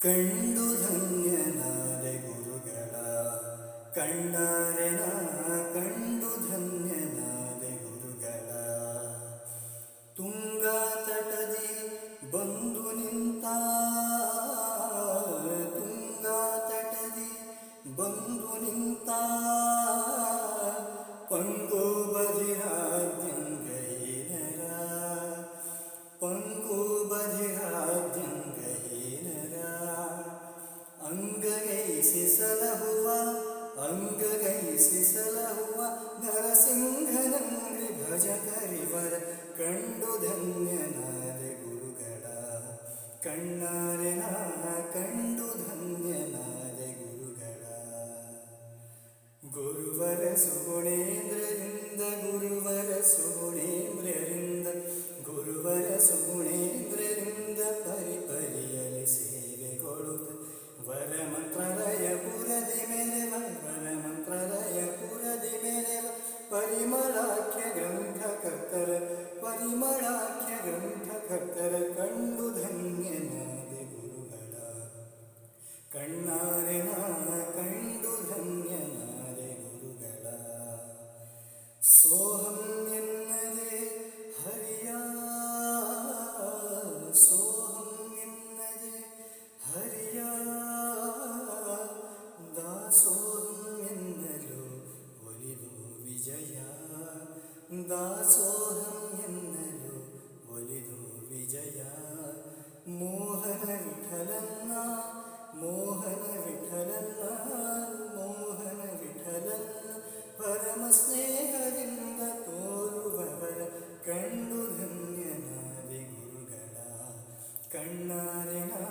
ಕಂಡು ಧನ್ಯನಾದೆ ಗುರುಗಳ ಕಣ್ಣಾರೆ ನಾ ಕಂಡು ಧನ್ಯನಾದೆ ಗುರುಗಳ ತುಂಗಾ ತಟದಿ ಬಂದು ನಿಂತ ತುಂಗಾ ತಟದಿ ಬಂದು ನಿಂತ ಪಂಗು ಬಧಿರಾದ್ಯಂಗೈನರ ಪಂಗು ಬಧಿರಾದ್ಯಂಗೈನರ ಅಂಗಗೈಸಿ ಸಲಹುವ ಅಂಗಗೈಸಿ ಸಲಹುವ ನರಸಿಂಹನಂಗ್ರಿ ಭಜಕರಿವರ ಕಂಡು ಧನ್ಯನಾದೆ ಗುರುಗಳ ಕಣ್ಣಾರೆ ನಾ ಕಂಡು ಧನ್ಯನಾದೆ ಗುರುಗಳ ಗುರುವರ ಸುಗುಣೇಂದ್ರರಿಂದ ಗುರುವರ ಸುಗುಣೇಂದ್ರರಿಂದ ಗುರುವರ ಸುಗುಣೇಂದ್ರರಿಂದ ಪರಿಪರಿಯಲಿ ಸೇವೆಗೊಳ್ಳುತ್ತ ವರಮಂತ್ರಲಯ ಪುರದಿ ಮೆರೆವ ವರಮಂತ್ರಲಯ ಪುರದಿ ಮೆರೆವ ಪರಿಮಳಾಖ್ಯ ಗ್ರಂಥಕರ್ತರ ಪರಿಮಳಾಖ್ಯ ಗ್ರಂಥಕರ್ತರ ಕಂಡು ಧನ್ಯನಾದೆ ಗುರುಗಳ ಕಣ್ಣಾರೆ ನಾ ಕಂಡು ಧನ್ಯನಾದೆ ಗುರುಗಳ ಸೋಹಂ ಎನ್ನದೆ ಹರಿಯ ಸೋಹಂ ಎನ್ನದೆ ಹರಿಯ ದಾಸೋಹಂ ಎನ್ನಲು ಒಲಿದು ವಿಜಯ ದಾಸೋಹಂ ಎನ್ನಲು ಒಲಿದು ವಿಜಯ ಮೋಹನ ವಿಠಲನ್ನ ಮೋಹನ ವಿಠಲನ್ನ ಮೋಹನ ವಿಠಲನ್ನ ಪರಮ ಸ್ನೇಹದಿಂದ ತೋರುವವರ ಕಂಡು ಧನ್ಯನಾದೆ ಗುರುಗಳ ಕಣ್ಣಾರೆ ನಾ